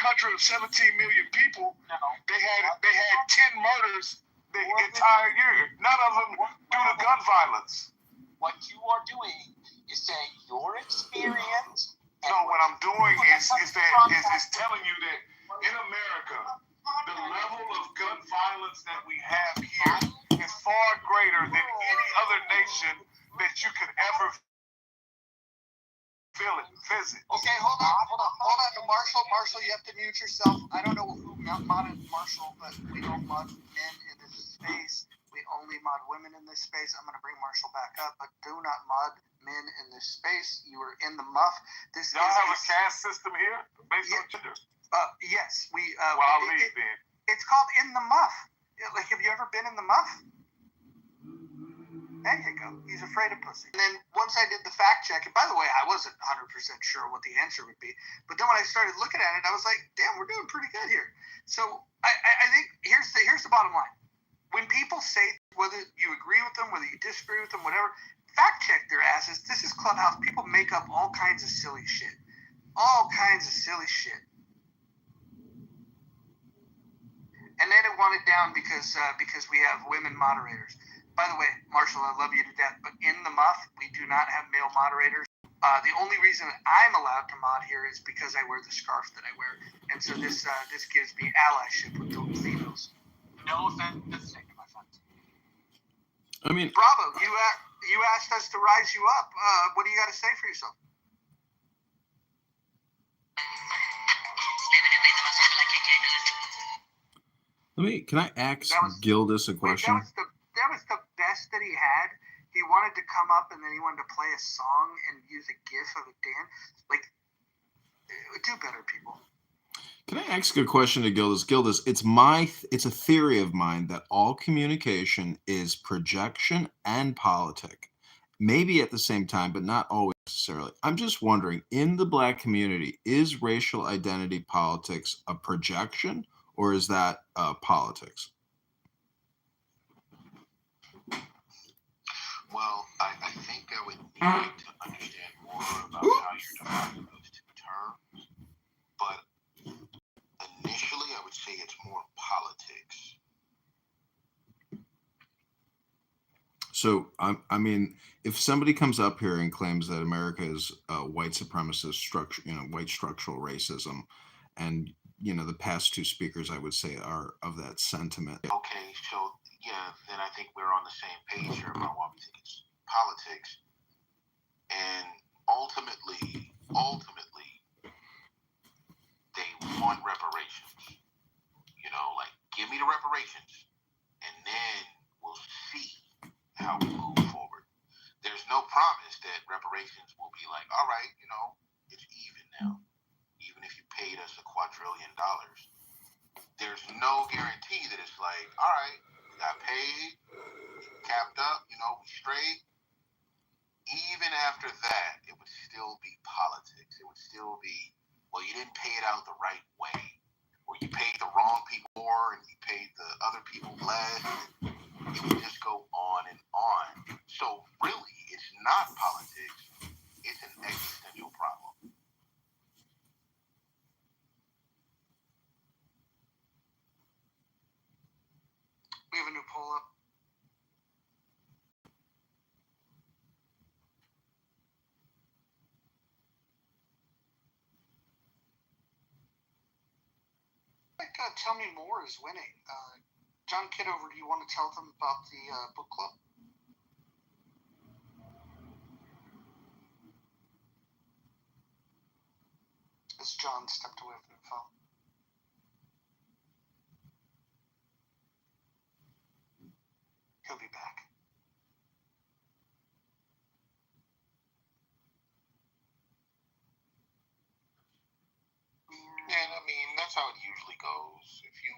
country of 17 million people, they had 10 murders the entire year. None of them due to gun violence. What you are doing is saying your experience. No, what I'm doing is telling you that in America, the level of gun violence that we have here is far greater than any other nation that you could ever visit. Okay, hold on, Marshall, you have to mute yourself. I don't know who modded Marshall, but we don't mod men in this space. We only mod women in this space. I'm going to bring Marshall back up, but do not mod men in this space. You are in the muff. Y'all have a caste system here based on gender? Yes, we. Well, I'll leave then. It's called In the Muff. Like, have you ever been in the muff? There you go. He's afraid of pussy. And then once I did the fact check, and by the way, I wasn't 100% sure what the answer would be, but then when I started looking at it, I was like, damn, we're doing pretty good here. So I think here's the bottom line. When people say, whether you agree with them, whether you disagree with them, whatever, fact check their asses. This is Clubhouse. People make up all kinds of silly shit. All kinds of silly shit. And then it wanted down because we have women moderators. By the way, Marshall, I love you to death, but in the muff, we do not have male moderators. The only reason I'm allowed to mod here is because I wear the scarf that I wear. And so this gives me allyship with those females. No offense taken, my friend. I mean, Bravo, you asked us to rise you up. What do you got to say for yourself? Can I ask Gildas a question? That was the best that he had. He wanted to come up and then he wanted to play a song and use a gif of a dance. Like, do better, people. Can I ask a question to Gildas? Gildas, it's a theory of mine that all communication is projection and politic. Maybe at the same time, but not always necessarily. I'm just wondering, in the Black community, is racial identity politics a projection or is that politics? Well, I think I would need to understand more about how you're defining those two terms. But initially, I would say it's more politics. So, I mean, if somebody comes up here and claims that America is white supremacist structure, white structural racism, and the past two speakers, I would say, are of that sentiment. Okay, so yeah, then I think we're on the same page here about why we think it's politics. And ultimately, they want reparations. Like, give me the reparations, and then we'll see how we move forward. There's no promise that reparations will be like, all right, it's even now. Even if you paid us $2 quadrillion, there's no guarantee that it's like, all right, we got paid, capped up, we straight. Even after that, it would still be politics. It would still be, well, you didn't pay it out the right way. Or you paid the wrong people more and you paid the other people less. It would just go on and on. So really, it's not politics. It's an existential problem. We have a new poll up. Tell Me More is winning. John Kitover, do you want to tell them about the book club? As John stepped away from the phone. He'll be back. And I mean, that's how it usually goes. If you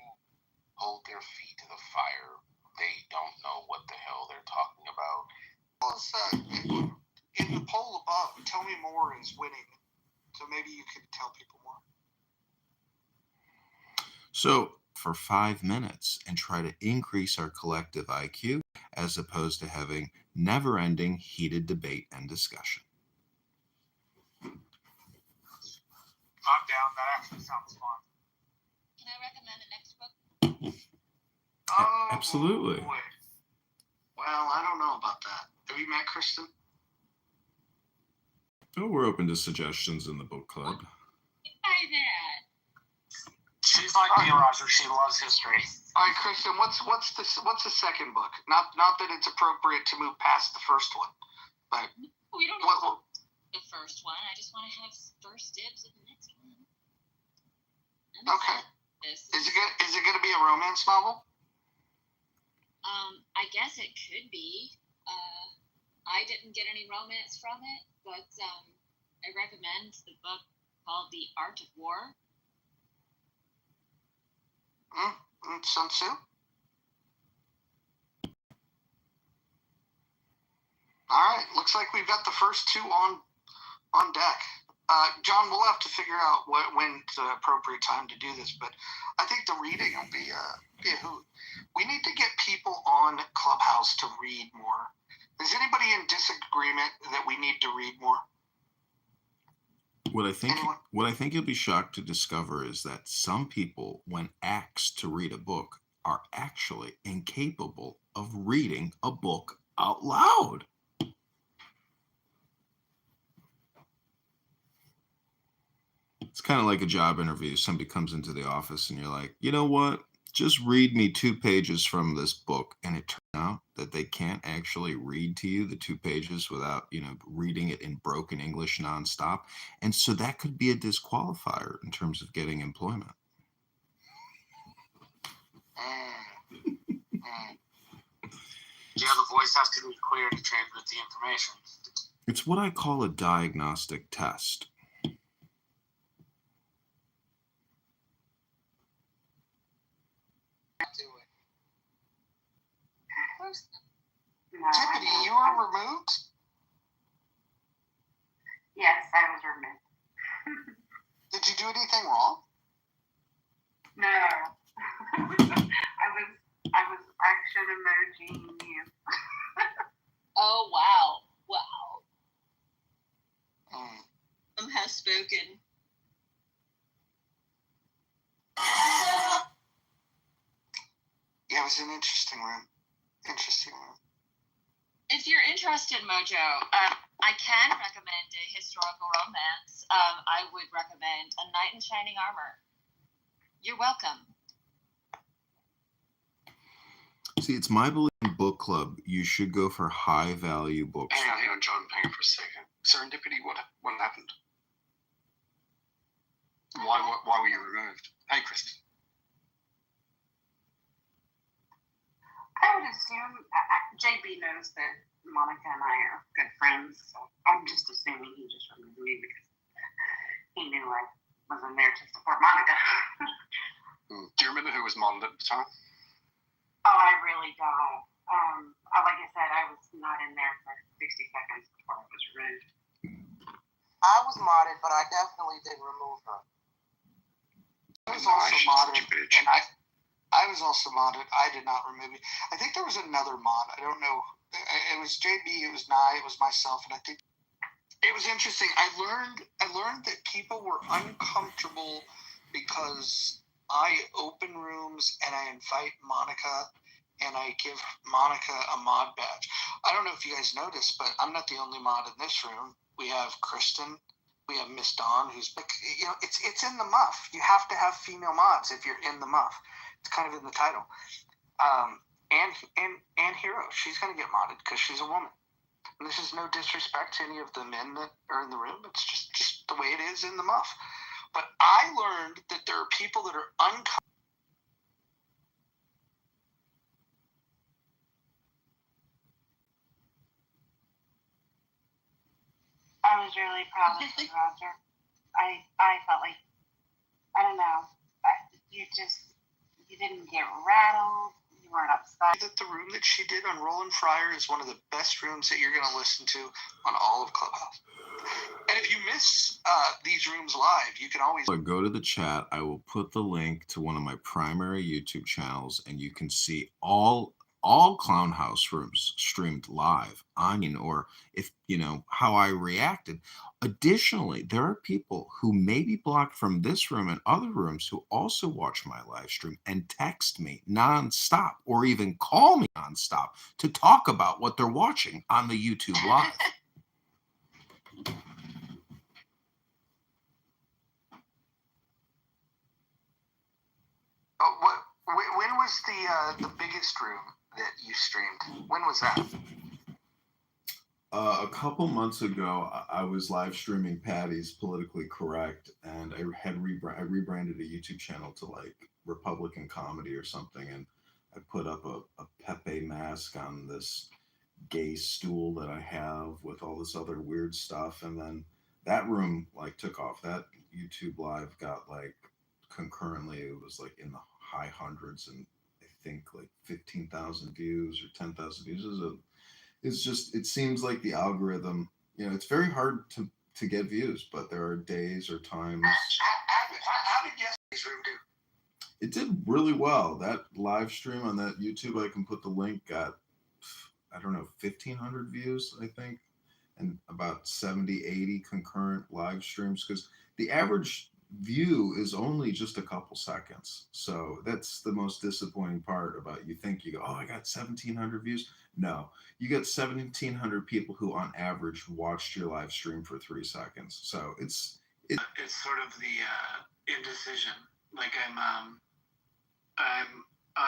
hold their feet to the fire, they don't know what the hell they're talking about. Well, in the poll above, Tell Me More is winning. So maybe you could tell people more. So for 5 minutes and try to increase our collective IQ as opposed to having never-ending heated debate and discussion. I'm down. That actually sounds fun. Can I recommend the next book? Oh, Absolutely. boy. Well, I don't know about that. Have you met Kristen? Oh, we're open to suggestions in the book club. By that. She's like me, Roger. She loves history. All right, Kristen. What's the second book? Not that it's appropriate to move past the first one, but We don't know the first one. I just want to have first dibs at the next one. Okay. Is it gonna be a romance novel? I guess it could be. I didn't get any romance from it, but I recommend the book called The Art of War. Sun Tzu? All right. Looks like we've got the first two on deck. John, we'll have to figure out when's the appropriate time to do this, but I think the reading will be a hoot. We need to get people on Clubhouse to read more. Is anybody in disagreement that we need to read more? What I think you'll be shocked to discover is that some people, when asked to read a book, are actually incapable of reading a book out loud. It's kind of like a job interview. Somebody comes into the office and you're like, you know what? Just read me 2 pages from this book. And it turns out that they can't actually read to you the 2 pages without, reading it in broken English nonstop. And so that could be a disqualifier in terms of getting employment. Yeah, the voice has to be clear to transmit the information. It's what I call a diagnostic test. Tiffany, you were removed? Yes, I was removed. Did you do anything wrong? No. I was action emojing you. Oh, wow. Wow. Mm. Has spoken. Yeah, it was an interesting room. If you're interested, Mojo, I can recommend a historical romance. I would recommend A Knight in Shining Armor. You're welcome. See, it's my belief in book club, you should go for high value books. Hang on, John, hang on for a second. Serendipity, what happened? Why were you removed? Hey, Kristen. I would assume JB knows that Monica and I are good friends, so I'm just assuming he just removed me because he knew I wasn't there to support Monica. Do you remember who was modeled at the time? Oh, I really don't. Like I said, I was not in there for 60 seconds before I was removed. I was modded, but I definitely didn't remove her. I was also modded, and I was also modded. I did not remove you. I think there was another mod. I don't know. It was JB. It was Nye. It was myself, and I think it was interesting. I learned that people were uncomfortable because I open rooms and I invite Monica and I give Monica a mod badge. I don't know if you guys noticed, but I'm not the only mod in this room. We have Kristen. We have Miss Dawn, who's like, it's in the muff. You have to have female mods if you're in the muff. It's kind of in the title. And Hero, she's going to get modded because she's a woman. And this is no disrespect to any of the men that are in the room. It's just the way it is in the muff. But I learned that there are people that are uncomfortable. I was really proud of you, Roger. I felt like, I don't know, you didn't get rattled. You weren't upset. That the room that she did on Roland Fryer is one of the best rooms that you're going to listen to on all of Clubhouse. And if you miss these rooms live, you can always go to the chat. I will put the link to one of my primary YouTube channels, and you can see all all Clown House rooms streamed live on, or if how I reacted. Additionally, there are people who may be blocked from this room and other rooms who also watch my live stream and text me nonstop or even call me nonstop to talk about what they're watching on the YouTube live. When was the biggest room that you streamed? When was that? A couple months ago, I was live streaming Patty's Politically Correct, and I had I rebranded a YouTube channel to like Republican Comedy or something, and I put up a Pepe mask on this gay stool that I have with all this other weird stuff, and then that room like took off. That YouTube live got like concurrently, it was like in the high hundreds, and I think like 15,000 views or 10,000 views. It seems like the algorithm, it's very hard to get views, but there are days or times. How did yesterday's room do? It did really well. That live stream on that YouTube, I can put the link, got, I don't know, 1,500 views, I think, and about 70, 80 concurrent live streams, because the average view is only just a couple seconds. So that's the most disappointing part about, you think you go, oh, I got 1,700 views. No, you got 1,700 people who on average watched your live stream for 3 seconds. So it's sort of the indecision. Like I'm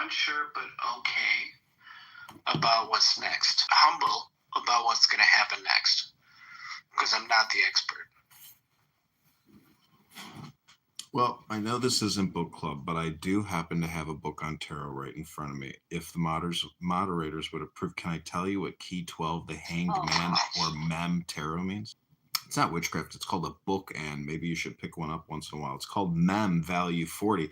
unsure but okay about what's next. Humble about what's going to happen next, because I'm not the expert. Well, I know this isn't book club, but I do happen to have a book on tarot right in front of me. If the moderators would approve, can I tell you what Key 12, the Hanged Man or Mem tarot means? It's not witchcraft. It's called a book, and maybe you should pick one up once in a while. It's called Mem, value 40.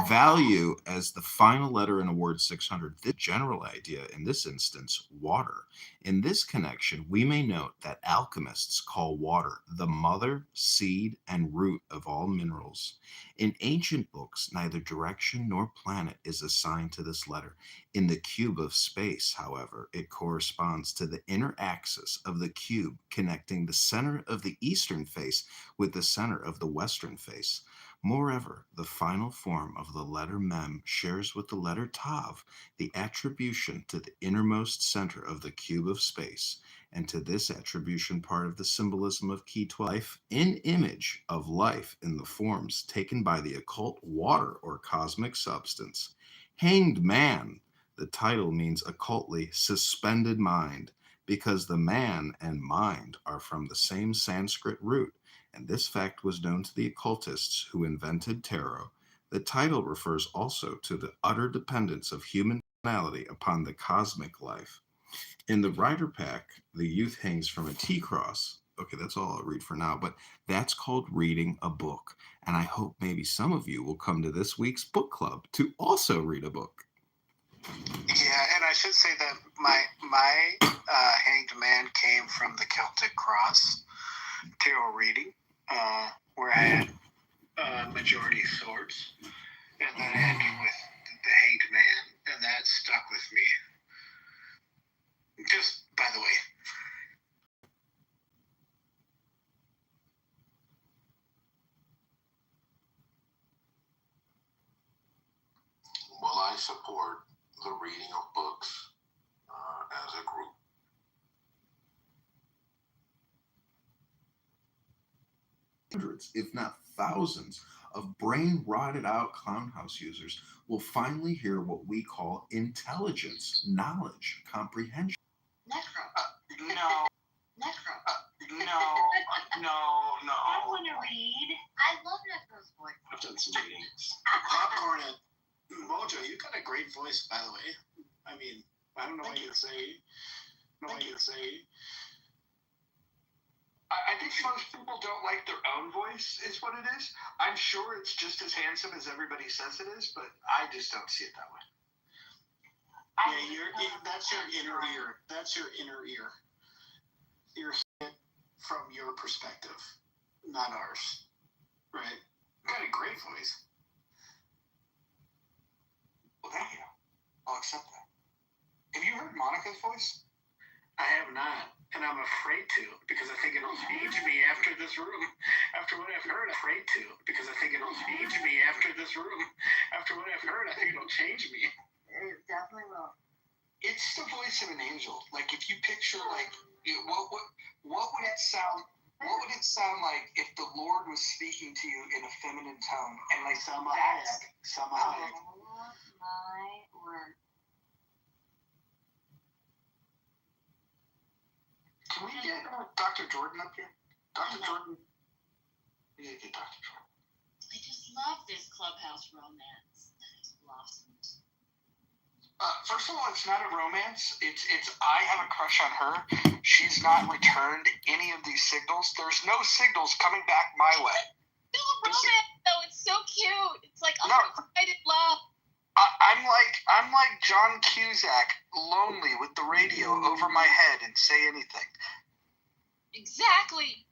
Value as the final letter in a word 600. The general idea, in this instance, water. In this connection, we may note that alchemists call water the mother, seed, and root of all minerals. In ancient books, neither direction nor planet is assigned to this letter. In the cube of space, however, it corresponds to the inner axis of the cube connecting the center of the eastern face with the center of the western face. Moreover, the final form of the letter Mem shares with the letter Tav the attribution to the innermost center of the cube of space, and to this attribution part of the symbolism of Key 12, life in image of life in the forms taken by the occult water or cosmic substance. Hanged Man. The title means occultly suspended mind, because the man and mind are from the same Sanskrit root, and this fact was known to the occultists who invented tarot. The title refers also to the utter dependence of human personality upon the cosmic life. In the Rider Pack, the youth hangs from a T-cross. Okay, that's all I'll read for now, but that's called reading a book, and I hope maybe some of you will come to this week's book club to also read a book. Yeah, and I should say that my Hanged Man came from the Celtic Cross tarot reading, where I had majority swords, and then I ended with the Hanged Man, and that stuck with me. Just by the way. Well, I support the reading of books as a group. Hundreds, if not thousands, of brain-rotted out Clown House users will finally hear what we call intelligence, knowledge, comprehension. Necro. No. Necro. No. I want to read. I love Necro's voice. I've done some readings. Popcorn and Mojo, you got a great voice, by the way. I mean, I don't know what you'd say. I think most people don't like their own voice, is what it is. I'm sure it's just as handsome as everybody says it is, but I just don't see it that way. Yeah, that's your inner ear. That's your inner ear. You're hit from your perspective, not ours. Right? You got a great voice. Well, thank you. I'll accept that. If heard Monica's voice? I have not, and I'm afraid to because I think it'll change me after this room. After what I've heard, I'm afraid to because I think it'll change me after this room. After what I've heard, I think it'll change me. It definitely will. It's the voice of an angel. Like if you picture, like what would it sound? What would it sound like if the Lord was speaking to you in a feminine tone and like Salma Hayek? Oh my word. Can we get Dr. Jordan up here? Dr. Jordan? We need to get Dr. Jordan. I just love this clubhouse romance that has blossomed. First of all, it's not a romance. It's I have a crush on her. She's not returned any of these signals. There's no signals coming back my way. Still a romance, though. It's so cute. It's like, oh, No. excited love. I'm like John Cusack, lonely with the radio over my head and say anything. Exactly.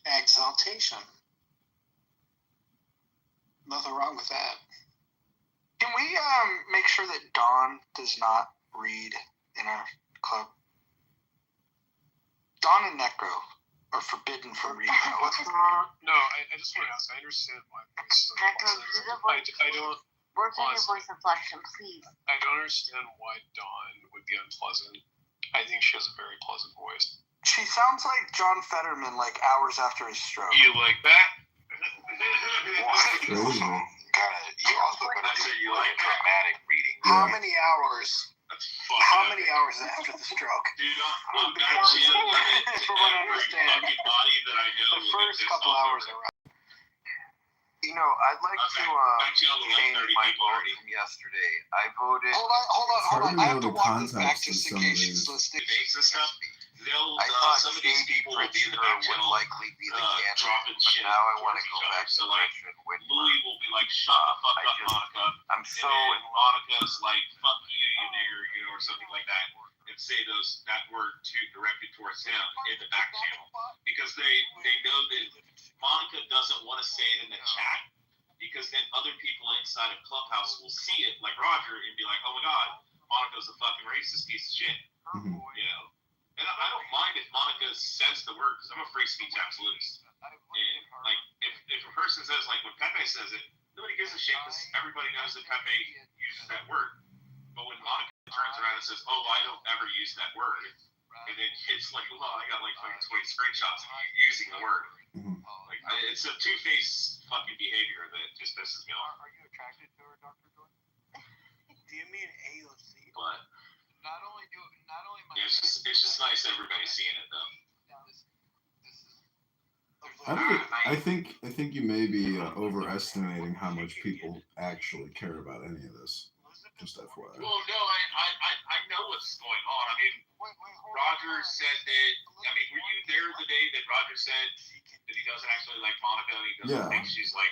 Exaltation. Nothing wrong with that. Can we make sure that Dawn does not read in our club? Dawn and Necro are forbidden from reading. No, I just want to ask. I understand why voice is unpleasant. I don't. Work on your voice inflection, please. I don't understand why Dawn would be unpleasant. I think she has a very pleasant voice. She sounds like John Fetterman, like hours after his stroke. You like that? Crazy. You also gotta say you like dramatic reading. How many hours? That's How many hours after the stroke? Dude, look, that's it. From what I understand, Fucking body that I know. the first couple hours are right. You know, I'd like to change my vote from yesterday. I voted. Hold on. hard to I have know to the walk this back context of just in some of case these. she's listening. Debates and stuff. I thought Some of these J.B. people will be in the back Pritzker would channel, likely be the candidate, dropping but shit. now I want to towards go each back other. to So like, Richard Whitmer. Louis will be like, shut the fuck up, Monica. I'm so And in then Monica's like, fuck you, you nigger, you know, or something like that. And say that word directed towards him in the back channel. Because they know that Monica doesn't want to say it in the chat, because then other people inside of Clubhouse will see it, like Roger, and be like, oh my god, Monica's a fucking racist piece of shit. Mhm. You know? And I don't mind if Monica says the word, because I'm a free speech absolutist. And like, if a person says, like, when Pepe says it, nobody gives a shit, because everybody knows that Pepe uses that word. But when Monica turns around and says, oh, I don't ever use that word, and then it's like, well, I got like fucking 20 screenshots of you using the word. Mhm. Like, it's a two-faced fucking behavior that just pisses me off. Are you attracted to her, Dr. Jordan? Do you mean AOC? But Not only am yeah, it's just nice everybody's seeing it though. I think you may be overestimating how much people actually care about any of this. Just FYI. Well, no, I know what's going on. I mean, Roger said that. I mean, were you there the day that Roger said that he doesn't actually like Monica? He doesn't Yeah. think she's like,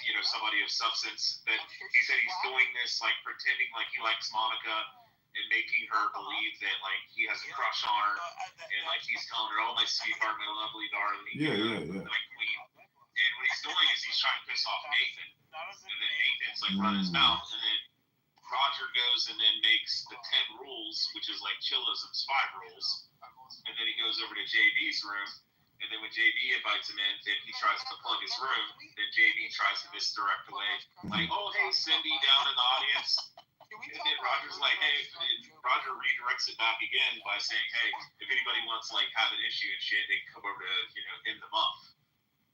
you know, somebody of substance. That he said he's doing this like pretending like he likes Monica and making her believe that like he has a crush on her, and like he's telling her, "Oh, my sweetheart, my lovely darling, Yeah. my queen." And what he's doing is he's trying to piss off Nathan, and then Nathan's like running his mouth, and then Roger goes and then makes the 10 rules, which is like Chillism's 5 rules, and then he goes over to JB's room, and then when JB invites him in, then he tries to plug his room, then JB tries to misdirect away, like, "Oh, hey, Cindy down in the audience." And then Roger's like, hey, Roger redirects it back again by saying, hey, if anybody wants to like have an issue and shit, they can come over to, you know, In the Muff,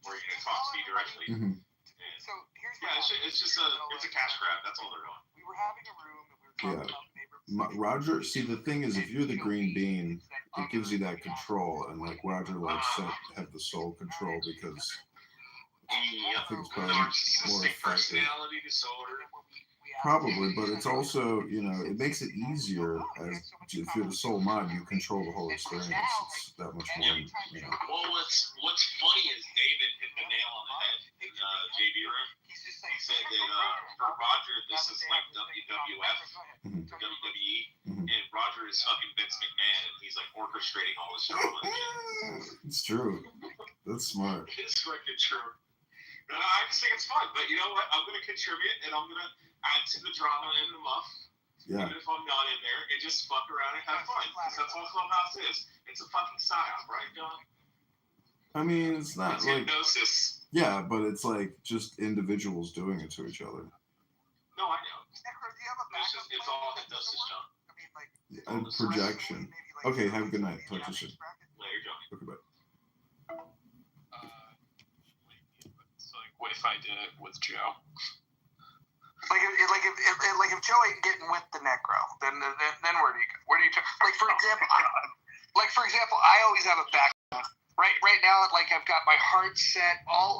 or you know, talk to me directly. Mhm. So here's It's just a cash grab. That's all they're doing. We were having a room and we were talking about neighborhoods. Roger, see, the thing is, if you're the green bean, it gives you that control, and like Roger likes to have the soul control because I think it's probably more Narcissistic effective. personality disorder. Probably, but it's also, you know, it makes it easier as if you're the sole mind, you control the whole experience. It's that much more, you know. Well, what's funny is David hit the nail on the head in JB room. He said that for Roger, this is like WWF, Mhm. or WWE, Mhm. and Roger is fucking Vince McMahon, and he's like orchestrating all this drama and shit. It's true. That's smart. It's fucking true. And I just think it's fun, but you know what? I'm gonna contribute, and I'm gonna add to the drama in the muff. Yeah. Even if I'm not in there, and just fuck around and have fun. Because that's what Clubhouse is. It's a fucking psyop, right, John? I mean, it's not It's like hypnosis. yeah, but it's like just individuals doing it to each other. No, I know. Necro, do you have a backup It's plan all that doesn't hypnosis, work? John. I mean, like And projection. maybe, like, Okay, have a good night. Talk to you soon. Later, John. Okay, bye. So like, what if I did it with Joe? Like if Joe ain't getting with the Necro, then where do you go? Where do you like for example? I always have a back. Right now, like I've got my heart set, all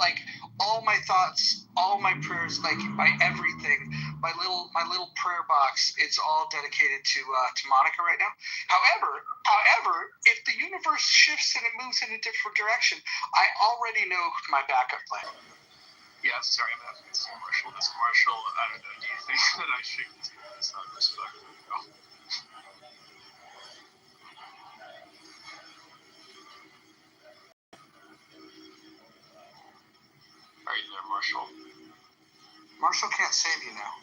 my thoughts, all my prayers, like my everything, my little prayer box. It's all dedicated to Monica right now. However, if the universe shifts and it moves in a different direction, I already know my backup plan. Yeah, sorry, I'm asking this commercial. This commercial, I don't know. Do you think that I should continue this out of respect? No. Are you there, Marshall? Marshall can't save you now.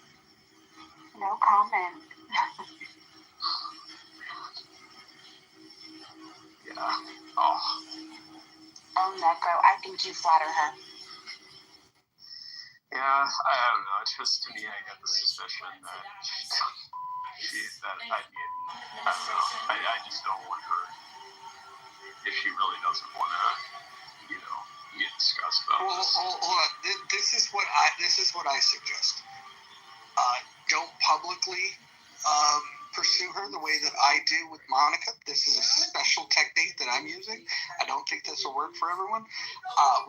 No comment. Yeah. Oh. Oh, Necro, I think you flatter her. Yeah, I don't know. It's just to me, I get the suspicion that I don't know. I just don't want her, if she really doesn't want to, get discussed about this. Hold on. This is what I suggest. Don't publicly pursue her the way that I do with Monica. This is a special technique that I'm using. I don't think this will work for everyone.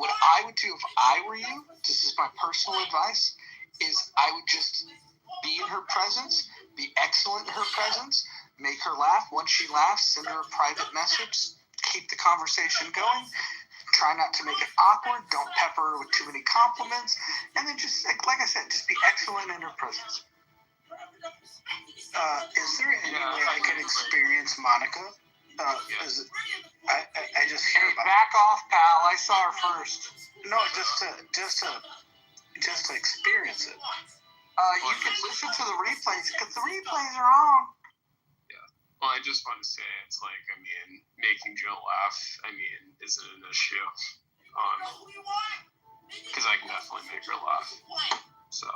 What I would do if I were you, this is my personal advice, is I would just be in her presence, be excellent in her presence, make her laugh. Once she laughs, send her a private message, keep the conversation going. Try not to make it awkward. Don't pepper her with too many compliments. And then just, like I said, just be excellent in her presence. Is there any way I can experience Monica? I just hear about back off, pal. I saw her first. No, just to experience it. You can listen to the replays because the replays are on. Well, I just want to say, it's like, I mean, making Joe laugh, isn't an issue. Because I can definitely make her laugh. So.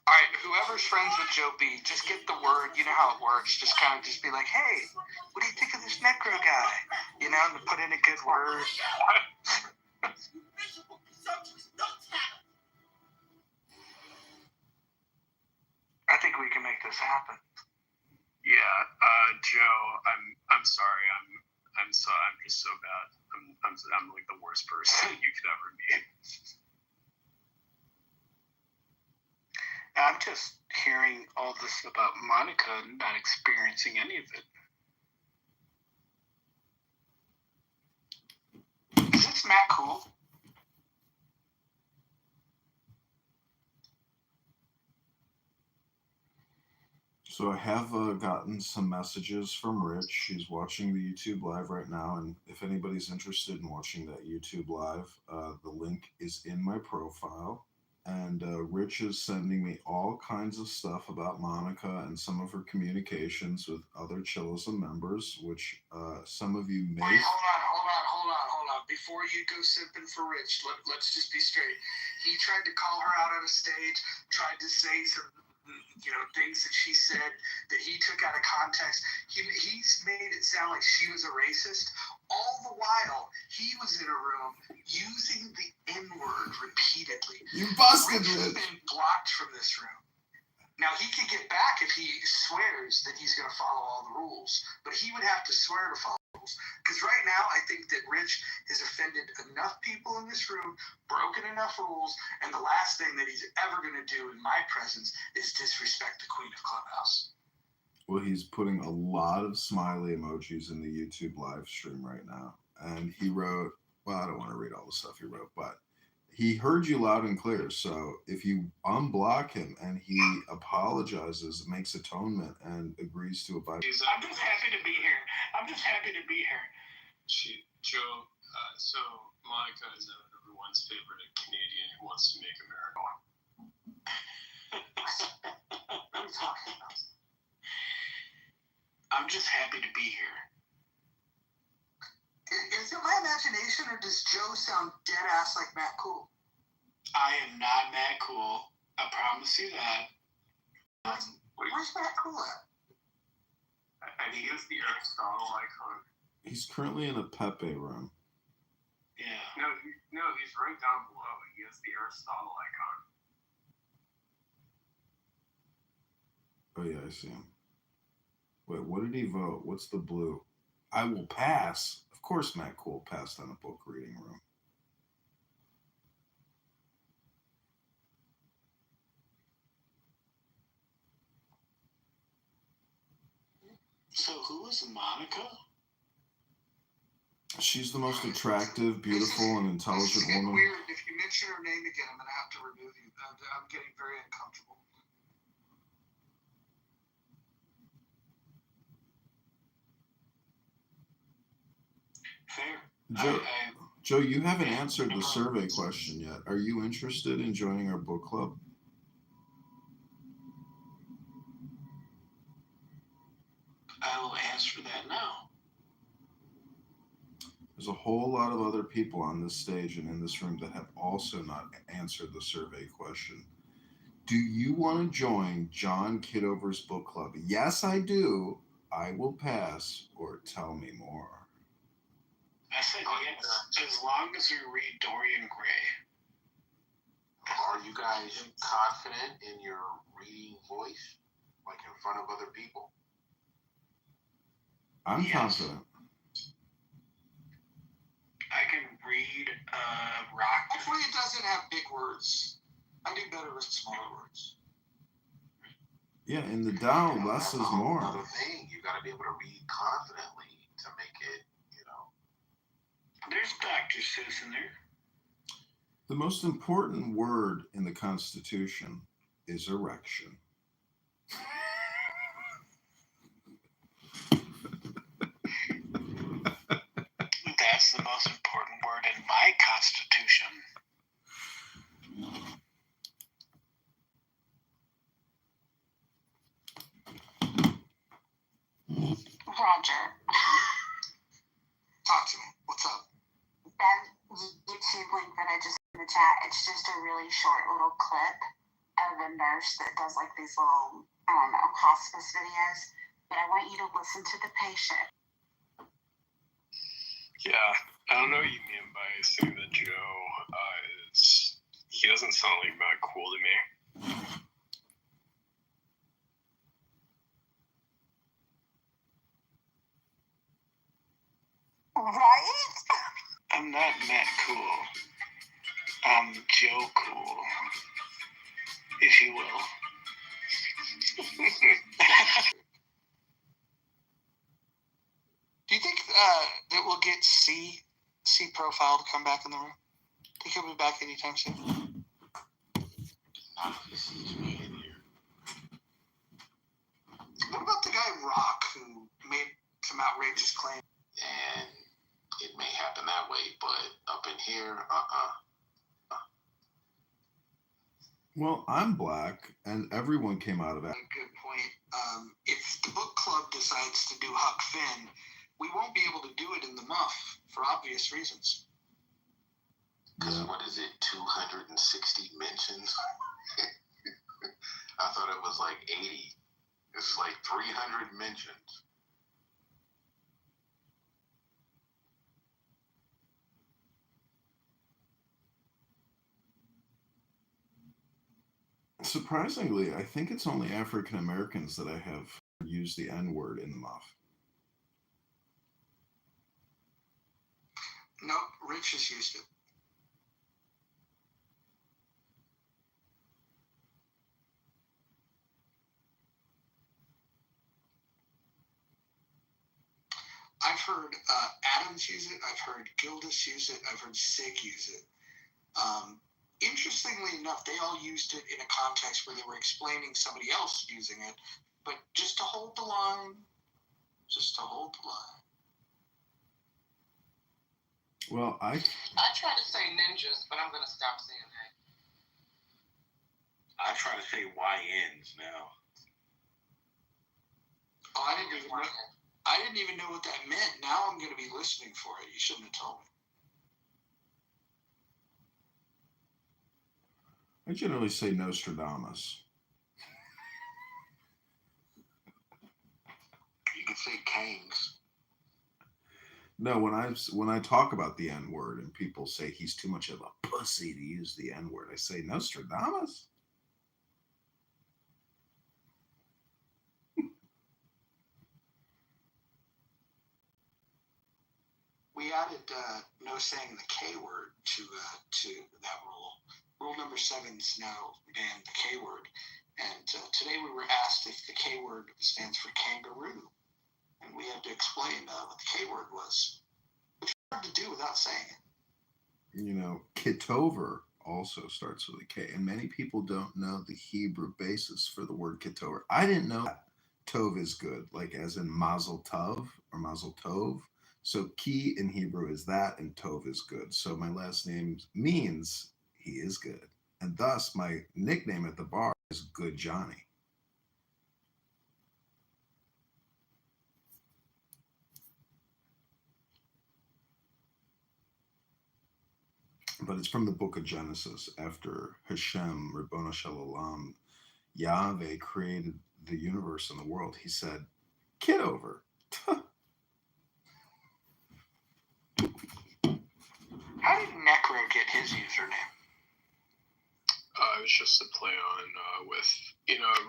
All right, whoever's friends with Joe B, just get the word. You know how it works. Just be like, hey, what do you think of this Necro guy? And to put in a good word. I think we can make this happen. Yeah, Joe, I'm sorry. I'm just so bad. I'm like the worst person you could ever meet. I'm just hearing all this about Monica and not experiencing any of it. Is this Matt cool? So I have gotten some messages from Rich. He's watching the YouTube live right now, and if anybody's interested in watching that YouTube live, the link is in my profile. And Rich is sending me all kinds of stuff about Monica and some of her communications with other Chillism members, which some of you may... Wait, hold on. Before you go simping for Rich, let's just be straight. He tried to call her out on a stage, tried to say some... things that she said that he took out of context. He's made it sound like she was a racist. All the while, he was in a room using the N-word repeatedly. You busted Rich has been blocked from this room. Now, he could get back if he swears that he's going to follow all the rules, but he would have to swear to follow the rules. Because right now, I think that Rich has offended enough people in this room, broken enough rules, and the last thing that he's ever going to do in my presence is disrespect the Queen of Clubhouse. Well, he's putting a lot of smiley emojis in the YouTube live stream right now. And he wrote, well, I don't want to read all the stuff he wrote, but he heard you loud and clear. So if you unblock him and he apologizes, makes atonement, and agrees to abide. I'm just happy to be here. Joe, So Monica is everyone's favorite Canadian who wants to make America. What are you talking about? I'm just happy to be here. Is it my imagination, or does Joe sound dead ass like Matt Cool? I am not Matt Cool. I promise you that. Where's Matt Cool at? And he is the Aristotle icon. He's currently in a Pepe room. Yeah. No, he's right down below. He is the Aristotle icon. Oh yeah, I see him. Wait, what did he vote? What's the blue? I will pass. Of course, Matt Cool passed on a book reading room. So who is Monica? She's the most attractive, beautiful, and intelligent This is woman. weird. If you mention her name again, I'm going to have to remove you. I'm getting very uncomfortable. Fair. Joe, you haven't answered the survey question yet. Are you interested in joining our book club? I will answer that now. There's a whole lot of other people on this stage and in this room that have also not answered the survey question. Do you want to join John Kitover's book club? Yes, I do. I will pass, or tell me more. I said yes, as long as we read Dorian Gray. Are you guys confident in your reading voice, like in front of other people? I'm confident. I can read rock. Hopefully it doesn't have big words. I do better with smaller words. Yeah, in the Tao, less is more. Another thing, you got to be able to read confidently to make it, There's Dr. Seuss in there. The most important word in the Constitution is erection. That's the most important word in my Constitution. Roger. Talk to me. What's up? That YouTube link that I just in the chat, it's just a really short little clip of a nurse that does like these little, I don't know, hospice videos. But I want you to listen to the patient. Yeah, I don't know what you mean by saying that Joe he doesn't sound like Matt Cool to me. Right? I'm not Matt Cool. I'm Joe Cool, if you will. Do you think that we'll get C Profile to come back in the room? Think he'll be back anytime soon? Not if he sees me in here. What about the guy Rock who made some outrageous claims? And it may happen that way, but up in here, Well, I'm black, and everyone came out of it. Good point. If the book club decides to do Huck Finn, we won't be able to do it in the muff for obvious reasons. Because what is it, 260 mentions? I thought it was like 80. It's like 300 mentions. Surprisingly, I think it's only African Americans that I have used the N-word in the muff. Nope, Rich has used it. I've heard Adams use it. I've heard Gildas use it. I've heard Sig use it. Interestingly enough, they all used it in a context where they were explaining somebody else using it, but just to hold the line. Just to hold the line. Well, I try to say ninjas, but I'm gonna stop saying that. I try to say YNs now. Oh, I didn't even know what that meant. Now I'm going to be listening for it. You shouldn't have told me. I generally say Nostradamus. You can say Kangs. No, when I talk about the N word and people say he's too much of a pussy to use the N word, I say Nostradamus. We added no saying the K word to that rule. Rule number 7's now banned the K word. And today we were asked if the K word stands for kangaroo. And we had to explain what the K word was. Which is hard to do without saying it. You know, Kitover also starts with a K. And many people don't know the Hebrew basis for the word Kitover. I didn't know that. Tov is good, like as in Mazel Tov or Mazel Tov. So Ki in Hebrew is that, and Tov is good. So my last name means he is good. And thus my nickname at the bar is Good Johnny. But it's from the book of Genesis. After Hashem, Ribbono Shel Olam, Yahweh created the universe and the world, he said, "Get over." How did Necro get his username? It was just a play on with,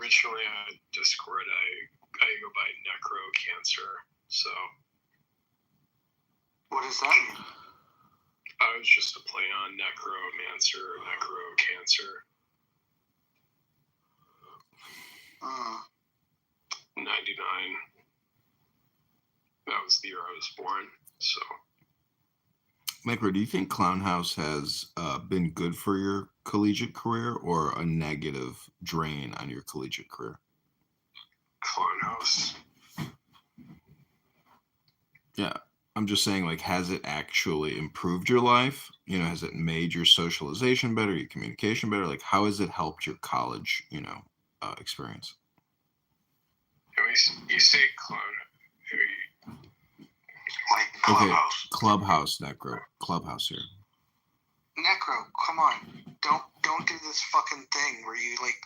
originally on Discord, I go by Necro Cancer. So. What does that mean? It was just a play on Necromancer, Necro Cancer. 99. That was the year I was born. So. Micro, do you think Clown House has been good for your collegiate career or a negative drain on your collegiate career? Clown House. Yeah, I'm just saying, like, has it actually improved your life? Has it made your socialization better, your communication better? Like, how has it helped your college, experience? You say clown. Like Clubhouse. Okay, Clubhouse, Necro. Clubhouse here. Necro, come on. Don't do this fucking thing where you like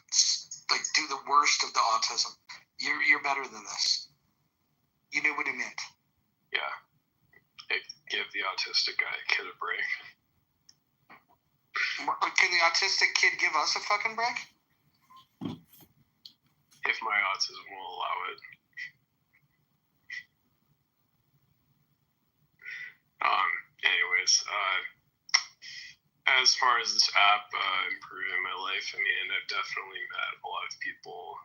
do the worst of the autism. You're better than this. You knew what he meant. Yeah. Give the autistic guy a kid a break. Can the autistic kid give us a fucking break? If my autism will allow it. Anyways, as far as this app improving my life, I mean, I've definitely met a lot of people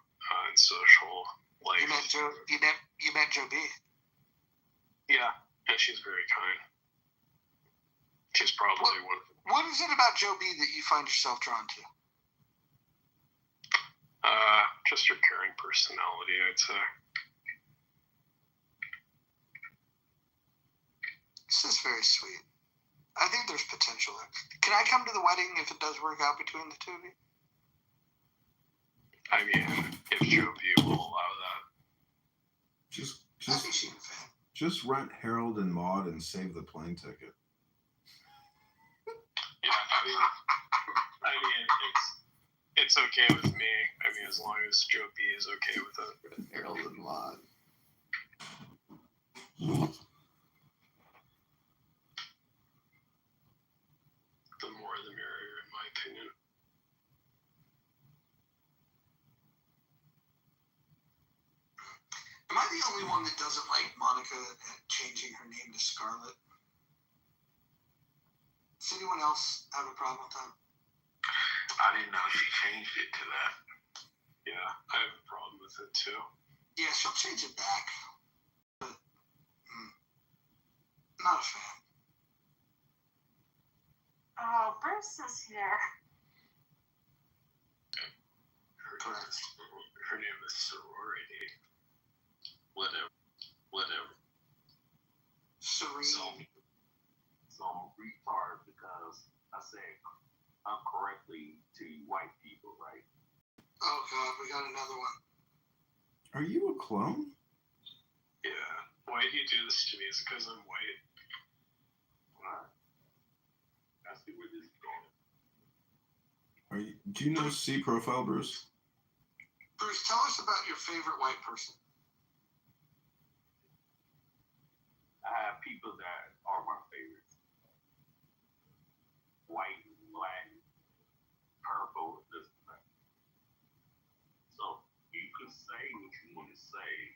in social life. You met Joe B. Yeah, and she's very kind. She's probably one. What is it about Joe B that you find yourself drawn to? Just her caring personality, I'd say. This is very sweet. I think there's potential there. Can I come to the wedding if it does work out between the two of you? I mean, if Joe B will allow that. Just rent Harold and Maude and save the plane ticket. Yeah, I mean, it's okay with me. I mean, as long as Joe B is okay with it. Harold and Maude. The more the merrier, in my opinion. Am I the only one that doesn't like Monica changing her name to Scarlet? Does anyone else have a problem with that? I didn't know she changed it to that. Yeah, I have a problem with it too. Yeah, she'll change it back. But, not a fan. Oh, Bruce is here. Her name is Sorority. Whatever. Serene. some retard because I said incorrectly to white people, right? Oh God, we got another one. Are you a clone? Yeah. Why do you do this to me? Is it because I'm white? Alright. I see where this is going. Do you know C profile, Bruce? Bruce, tell us about your favorite white person. I have people that are my favorites. White, black, purple, this and that. So you can say what you want to say,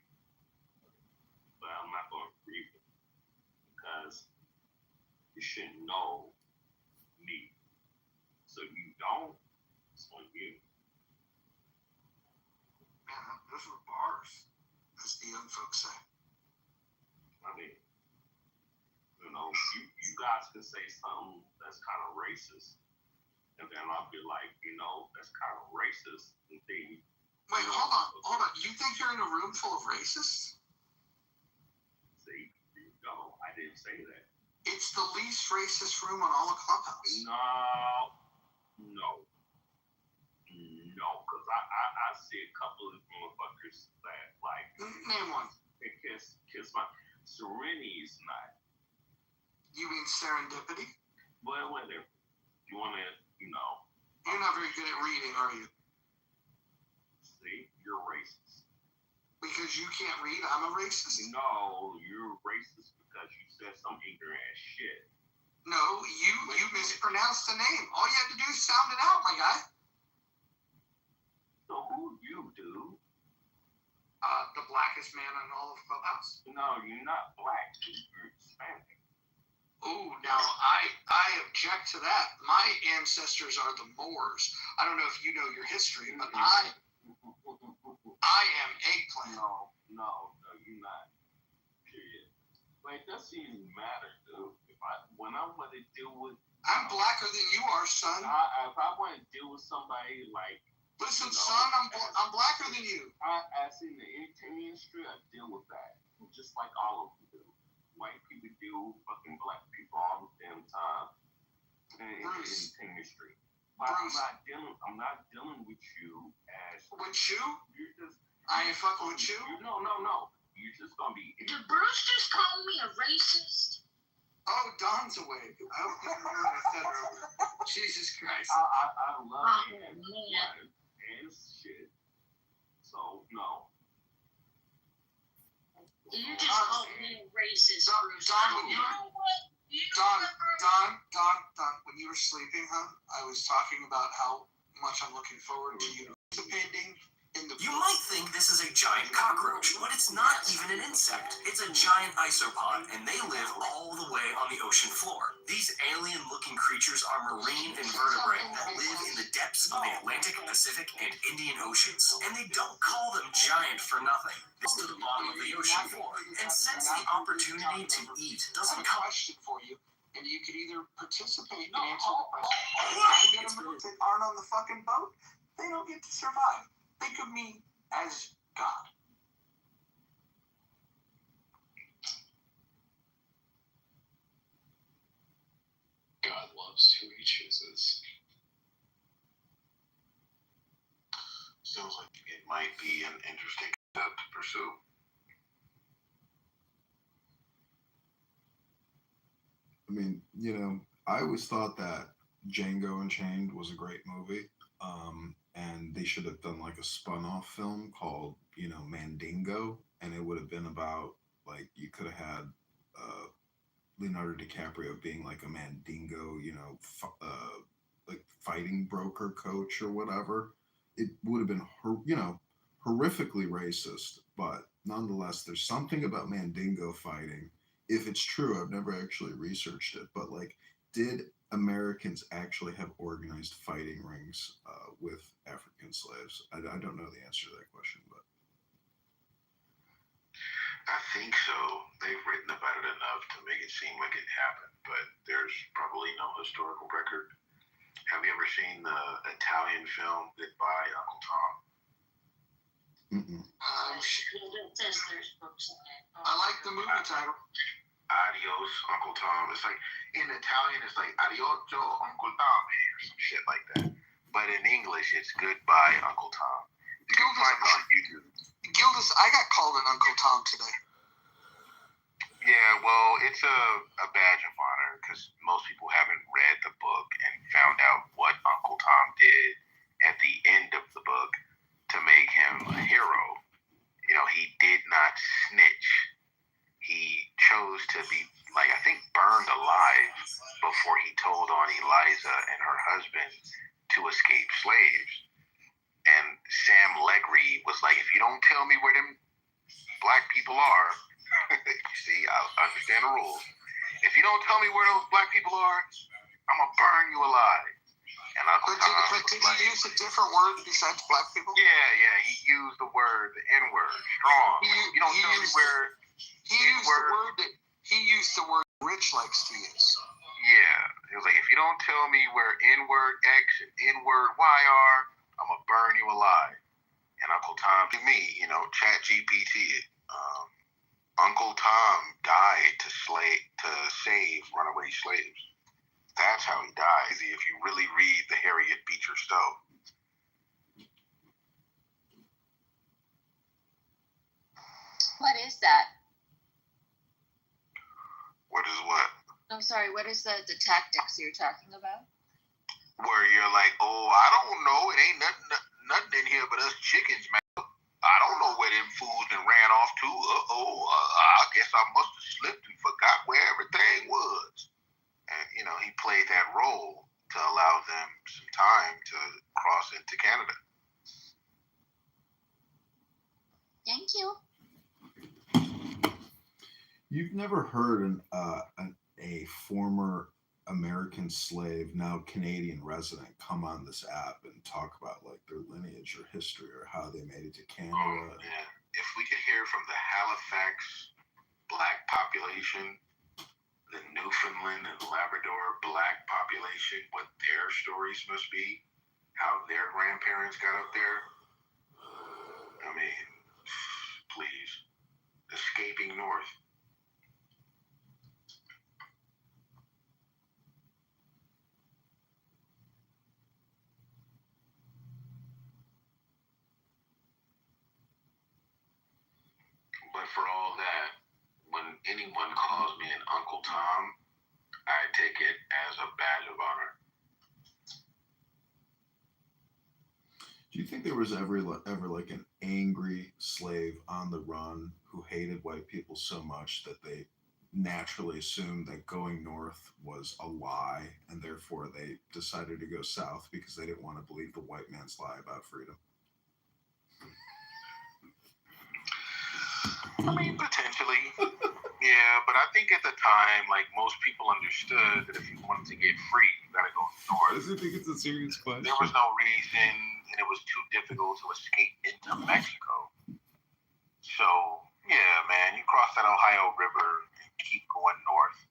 but I'm not going to agree with it because you should know me. So you don't, it's on you. Man, those were bars, as the young folks say. I mean, you know, you guys can say something that's kind of racist, and then I'll be like, you know, that's kind of racist. And then, Wait, hold on. You think you're in a room full of racists? see, no, I didn't say that. It's the least racist room on all of Clubhouse. No, because I see a couple of motherfuckers that like Name one. they kiss my Serenity is not. You mean serendipity? But whatever. You want to, you know. You're not very good at reading, are you? See, you're racist. Because you can't read, I'm a racist? No, you're racist because you said some ignorant ass shit. No, you mispronounced the name. All you had to do is sound it out, my guy. So who you, dude? The blackest man on all of Clubhouse. No, you're not black. You're Hispanic. Oh, now I object to that. My ancestors are the Moors. I don't know if you know your history, but I am eggplant. No, you're not. Period. Like, that doesn't even matter, dude. When I want to deal with... I'm blacker than you are, son. If I want to deal with somebody like... Listen, son, I'm blacker than you. As in the entertainment industry, I deal with that. Just like all of them do. White people deal with fucking black people all the damn time in the entertainment industry. But I'm not dealing with you as... With you? You're just... I ain't fucking with you? No. You're just gonna be... Did Bruce just call me a racist? Oh, Don's awake. I hope you can hear my said earlier. Jesus Christ. I love man. and shit. So, no. You just called me a racist, Bruce. Don, You know what? Don, when you were sleeping, huh? I was talking about how much I'm looking forward to you participating in the... You might think this is a giant cockroach, but it's not even an insect. It's a giant isopod, and they live all the way on the ocean floor. These alien-looking creatures are marine invertebrate that live in the depths of the Atlantic, Pacific, and Indian Oceans. And they don't call them giant for nothing. It's to the bottom of the ocean floor. And since the opportunity to eat doesn't come... question for you, and you could either participate and answer the question. That aren't on the fucking boat, they don't get to survive. Think of me as God. God loves who he chooses. Sounds like it might be an interesting step to pursue. I mean, you know, I always thought that Django Unchained was a great movie. And they should have done like a spun-off film called, you know, Mandingo, and it would have been about, like, you could have had Leonardo DiCaprio being like a Mandingo, you know, like fighting broker coach or whatever. It would have been, you know, horrifically racist, but nonetheless, there's something about Mandingo fighting. If it's true, I've never actually researched it, but like, did Americans actually have organized fighting rings with African slaves? I don't know the answer to that question, but I think so. They've written about it enough to make it seem like it happened, but there's probably no historical record. Have you ever seen the Italian film Goodbye, Uncle Tom? There's books in it. I like the movie title. Adios, adios, Uncle Tom. It's like in Italian, it's like adios, Uncle Tom, or some shit like that. But in English, it's goodbye, Uncle Tom. You can find it on YouTube. Gildas, I got called an Uncle Tom today. Yeah, well, it's a badge of honor because most people haven't read the book and found out what Uncle Tom did at the end of the book to make him a hero. You know, he did not snitch. He chose to be, like, I think, burned alive before he told on Eliza and her husband to escape slaves. And Sam Legri was like, if you don't tell me where them black people are, you see, I understand the rules. If you don't tell me where those black people are, I'm going to burn you alive. And Uncle Tom did he use a different word besides black people? Yeah, he used the word, the N-word, strong. You don't tell me where... He used the word Rich likes to use. Yeah. He was like, if you don't tell me where N-word X and N-word Y are, I'm going to burn you alive. And Uncle Tom, to me, you know, Chat GPT it. Uncle Tom died to save runaway slaves. That's how he died. If you really read the Harriet Beecher Stowe. What is that? What is what? I'm sorry, what is the tactics you're talking about? Where you're like, oh, I don't know. It ain't nothing in here but us chickens, man. I don't know where them fools done ran off to. I guess I must have slipped and forgot where everything was. And, you know, he played that role to allow them some time to cross into Canada. Thank you. You've never heard a former American slave, now Canadian resident, come on this app and talk about like their lineage or history or how they made it to Canada. Oh, man. If we could hear from the Halifax black population, the Newfoundland and Labrador black population, what their stories must be, how their grandparents got up there. I mean, please, escaping north. But for all that, when anyone calls me an Uncle Tom, I take it as a badge of honor. Do you think there was ever like an angry slave on the run who hated white people so much that they naturally assumed that going north was a lie and therefore they decided to go south because they didn't want to believe the white man's lie about freedom? I mean, potentially. Yeah, but I think at the time, like, most people understood that if you wanted to get free, you gotta go north. I think it's a serious question. There was no reason, and it was too difficult to escape into Mexico. So, yeah, man, you cross that Ohio River and keep going north.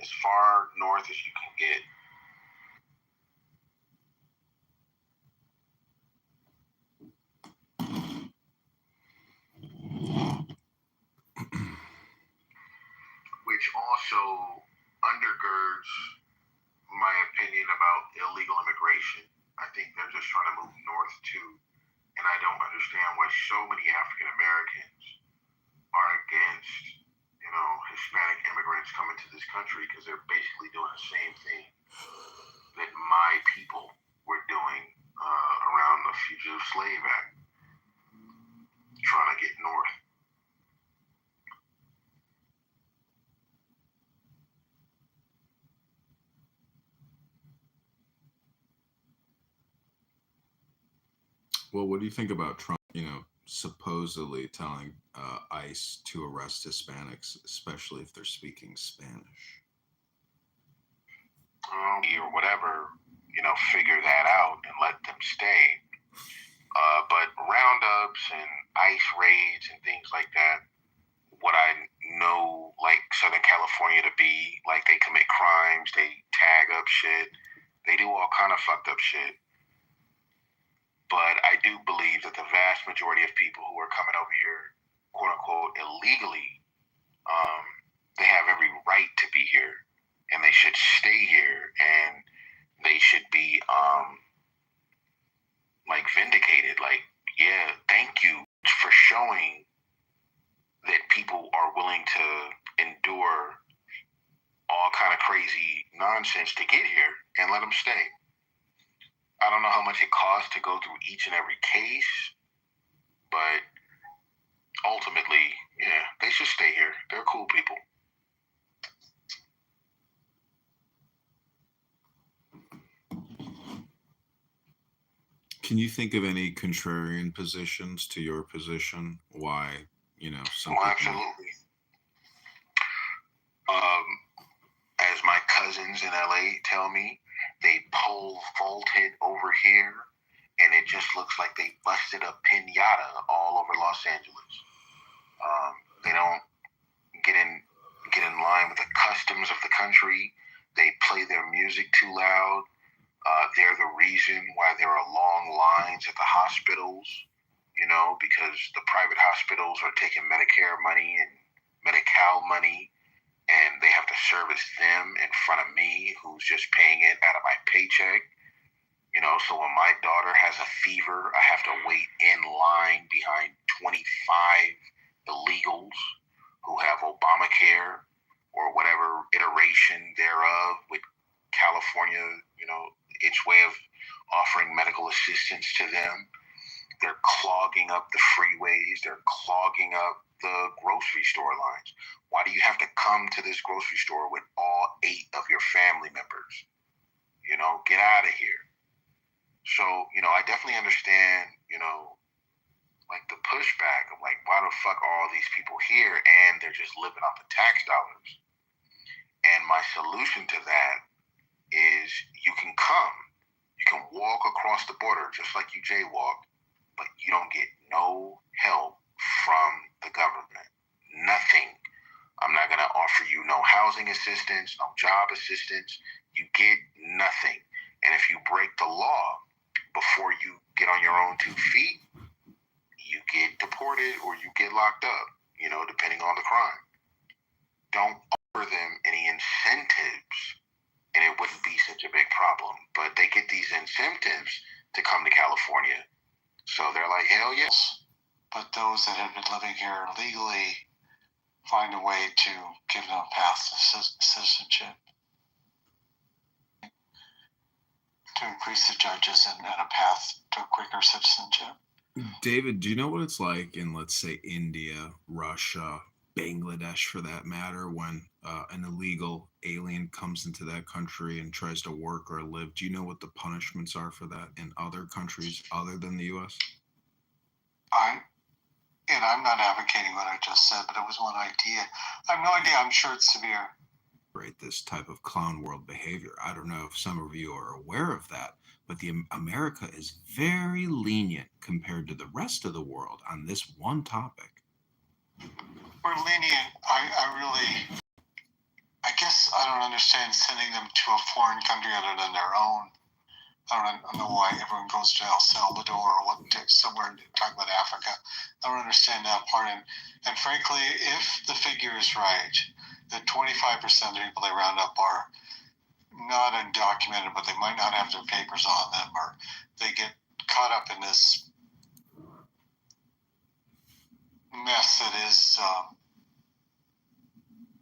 As far north as you can get. Which also undergirds my opinion about illegal immigration. I think they're just trying to move north too. And I don't understand why so many African Americans are against, you know, Hispanic immigrants coming to this country because they're basically doing the same thing that my people were doing around the Fugitive Slave Act, trying to get north. Well, what do you think about Trump, supposedly telling ICE to arrest Hispanics, especially if they're speaking Spanish? Or whatever, figure that out and let them stay. But roundups and ICE raids and things like that, what I know, like Southern California to be, like they commit crimes, they tag up shit, they do all kind of fucked up shit. But I do believe that the vast majority of people who are coming over here, quote unquote, illegally, they have every right here, and they should stay here, and they should be like vindicated. Like, yeah, thank you for showing that people are willing to endure all kind of crazy nonsense to get here, and let them stay. I don't know how much it costs to go through each and every case, but ultimately, yeah, they should stay here. They're cool people. Can you think of any contrarian positions to your position? Why, some people... Absolutely. As my cousins in LA tell me, they pole vaulted over here, and it just looks like they busted a pinata all over Los Angeles. They don't get in line with the customs of the country. They play their music too loud. They're the reason why there are long lines at the hospitals, because the private hospitals are taking Medicare money and Medi-Cal money, and they have to service them in front of me, who's just paying it out of my paycheck. So when my daughter has a fever, I have to wait in line behind 25 illegals who have Obamacare or whatever iteration thereof with California, its way of offering medical assistance to them. They're clogging up the freeways. They're clogging up the grocery store lines. Why do you have to come to this grocery store with all 8 of your family members? Get out of here. So, I definitely understand, like the pushback of like, why the fuck are all these people here and they're just living off the tax dollars? And my solution to that is you can come. You can walk across the border just like you jaywalked, but you don't get no help from the government. Nothing. I'm not going to offer you no housing assistance, no job assistance. You get nothing. And if you break the law before you get on your own 2 feet, you get deported or you get locked up, depending on the crime. Don't offer them any incentives, and it wouldn't be such a big problem. But they get these incentives to come to California. So they're like, hell yes. But those that have been living here legally find a way to give them a path to citizenship, to increase the judges and a path to quicker citizenship. David, do you know what it's like in, let's say, India, Russia, Bangladesh, for that matter, when an illegal alien comes into that country and tries to work or live? Do you know what the punishments are for that in other countries other than the U.S.? I'm not advocating what I just said, but it was one idea. I have no idea. I'm sure it's severe. This type of clown world behavior. I don't know if some of you are aware of that, but America is very lenient compared to the rest of the world on this one topic. We're lenient. I guess I don't understand sending them to a foreign country other than their own. I don't know why everyone goes to El Salvador or somewhere to talk about Africa. I don't understand that part. And frankly, if the figure is right, that 25% of the people they round up are not undocumented, but they might not have their papers on them, or they get caught up in this mess that is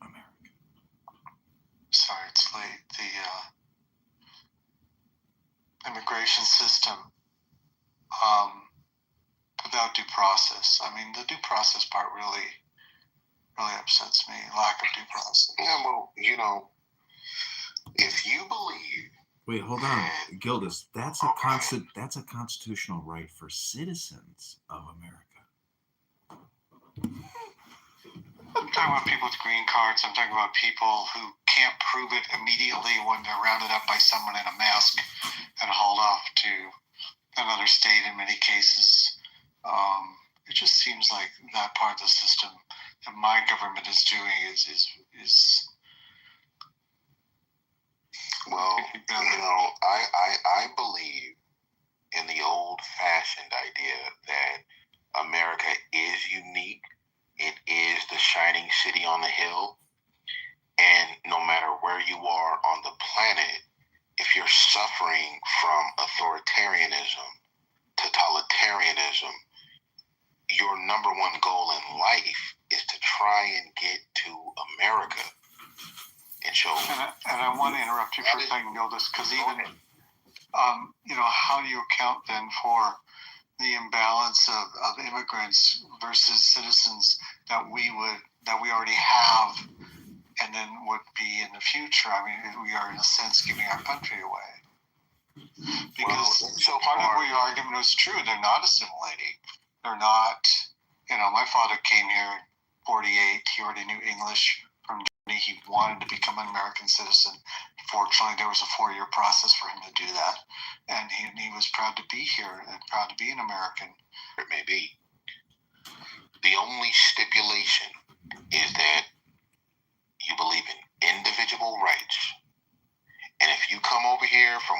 America. Sorry, it's late. The immigration system without due process. I mean, the due process part really upsets me. Lack of due process. Yeah, well, if you believe... Wait, hold on. Gildas, that's a constitutional right for citizens of America. I'm talking about people with green cards. I'm talking about people who can't prove it immediately when they're rounded up by someone in a mask and hauled off to another state in many cases. It just seems like that part of the system that my government is doing is well, I believe in the old-fashioned idea that America is unique. It is the shining city on the hill. And no matter you are on the planet, if you're suffering from authoritarianism, totalitarianism, your number one goal in life is to try and get to America and show. And I want to interrupt you for a second, Gildas, because even, how do you account then for the imbalance of immigrants versus citizens that we already have, and then would be in the future? I mean, we are in a sense giving our country away. Because part of your argument was true. They're not assimilating. They're not, my father came here in 48. He already knew English from Germany. He wanted to become an American citizen. Fortunately, there was a 4-year process for him to do that. And he was proud to be here and proud to be an American. It may be. The only stipulation is that you believe in individual rights. And if you come over here from